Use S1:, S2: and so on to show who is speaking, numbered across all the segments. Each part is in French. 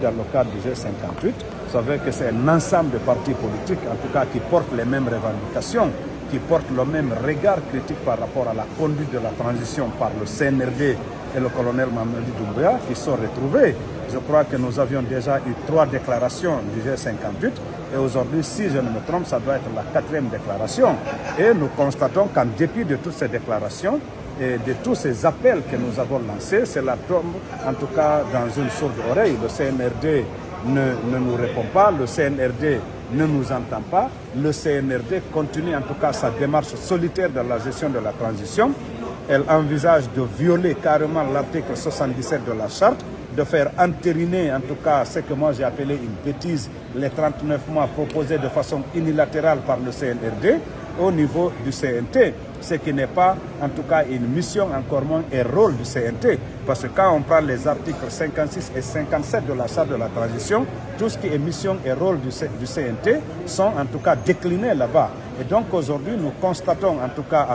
S1: Dans le cadre du G58, vous savez que c'est un ensemble de partis politiques, en tout cas qui portent les mêmes revendications, qui portent le même regard critique par rapport à la conduite de la transition par le CNRD et le colonel Mamadi Doumbouya, qui sont retrouvés. Je crois que nous avions déjà eu 3 déclarations du G58 et aujourd'hui, si je ne me trompe, ça doit être la 4e déclaration. Et nous constatons qu'en dépit de toutes ces déclarations, et de tous ces appels que nous avons lancés, cela tombe en tout cas dans une sourde oreille. Le CNRD ne nous répond pas, le CNRD ne nous entend pas, le CNRD continue en tout cas sa démarche solitaire dans la gestion de la transition. Elle envisage de violer carrément l'article 77 de la charte, de faire entériner en tout cas ce que moi j'ai appelé une bêtise, les 39 mois proposés de façon unilatérale par le CNRD au niveau du CNT, ce qui n'est pas en tout cas une mission, encore moins un rôle du CNT. Parce que quand on parle des articles 56 et 57 de la charte de la transition, tout ce qui est mission et rôle du CNT sont en tout cas déclinés là-bas. Et donc aujourd'hui, nous constatons en tout cas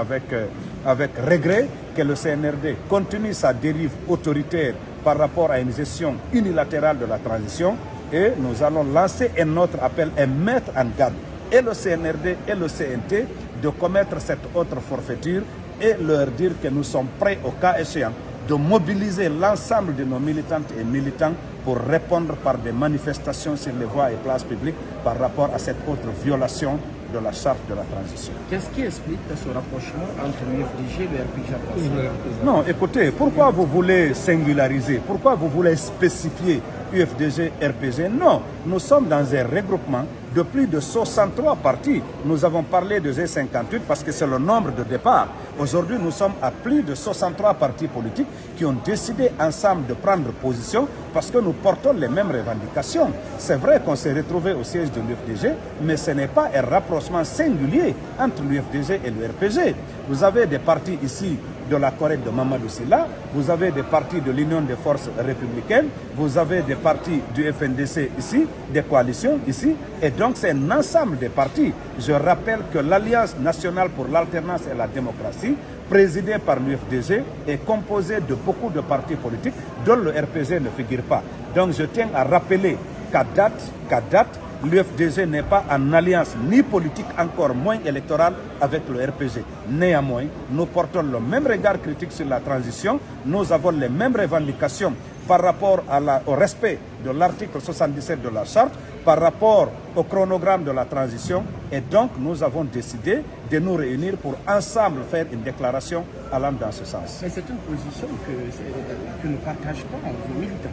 S1: avec regret que le CNRD continue sa dérive autoritaire par rapport à une gestion unilatérale de la transition. Et nous allons lancer un autre appel et mettre en garde et le CNRD et le CNT de commettre cette autre forfaiture et leur dire que nous sommes prêts au cas échéant de mobiliser l'ensemble de nos militantes et militants pour répondre par des manifestations sur les voies et places publiques par rapport à cette autre violation de la charte de la transition.
S2: Qu'est-ce qui explique ce rapprochement entre l'UFDG et le RPG?
S1: Non, écoutez, pourquoi vous voulez singulariser? Pourquoi vous voulez spécifier UFDG, RPG? Non, nous sommes dans un regroupement de plus de 63 partis. Nous avons parlé de G58 parce que c'est le nombre de départ. Aujourd'hui, nous sommes à plus de 63 partis politiques qui ont décidé ensemble de prendre position parce que nous portons les mêmes revendications. C'est vrai qu'on s'est retrouvé au siège de l'UFDG, mais ce n'est pas un rapprochement singulier entre l'UFDG et le RPG. Vous avez des partis ici de la Corée de Mamadou Sylla, vous avez des partis de l'Union des forces républicaines, vous avez des partis du FNDC ici, des coalitions ici, et donc c'est un ensemble de partis. Je rappelle que l'Alliance nationale pour l'alternance et la démocratie, présidée par l'UFDG, est composée de beaucoup de partis politiques dont le RPG ne figure pas. Donc je tiens à rappeler qu'à date, l'UFDG n'est pas en alliance ni politique, encore moins électorale avec le RPG. Néanmoins, nous portons le même regard critique sur la transition, nous avons les mêmes revendications par rapport au respect de l'article 77 de la charte, par rapport au chronogramme de la transition, et donc nous avons décidé de nous réunir pour ensemble faire une déclaration allant dans ce sens.
S2: Mais c'est une position que ne partagent pas vos militants.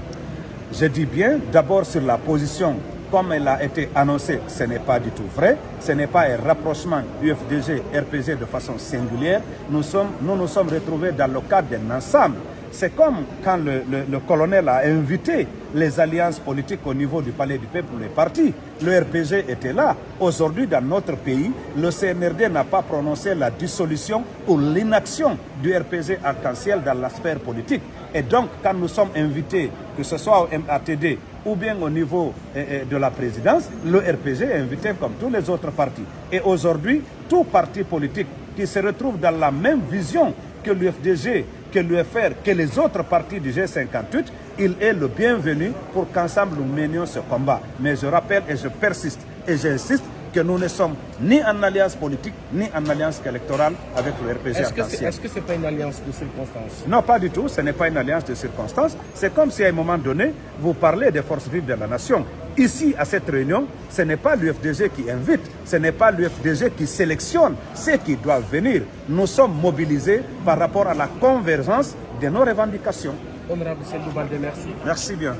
S1: Je dis bien, d'abord sur la position comme elle a été annoncée, ce n'est pas du tout vrai. Ce n'est pas un rapprochement UFDG-RPG de façon singulière. Nous nous sommes retrouvés dans le cadre d'un ensemble. C'est comme quand le colonel a invité les alliances politiques au niveau du Palais du Peuple, les partis. Le RPG était là. Aujourd'hui, dans notre pays, le CNRD n'a pas prononcé la dissolution ou l'inaction du RPG arc-en-ciel dans la sphère politique. Et donc, quand nous sommes invités, que ce soit au MATD ou bien au niveau de la présidence, le RPG est invité comme tous les autres partis. Et aujourd'hui, tout parti politique qui se retrouve dans la même vision que l'UFDG, que l'UFR, que les autres partis du G58, il est le bienvenu pour qu'ensemble nous menions ce combat. Mais je rappelle et je persiste et j'insiste que nous ne sommes ni en alliance politique, ni en alliance électorale avec le RPG arc-en-ciel.
S2: Est-ce que ce n'est pas une alliance de circonstances?
S1: Non, pas du tout. Ce n'est pas une alliance de circonstances. C'est comme si à un moment donné, vous parlez des forces vives de la nation. Ici, à cette réunion, ce n'est pas l'UFDG qui invite, ce n'est pas l'UFDG qui sélectionne ceux qui doivent venir. Nous sommes mobilisés par rapport à la convergence de nos revendications.
S2: Honorable Seydou Baldé, merci.
S1: Merci bien.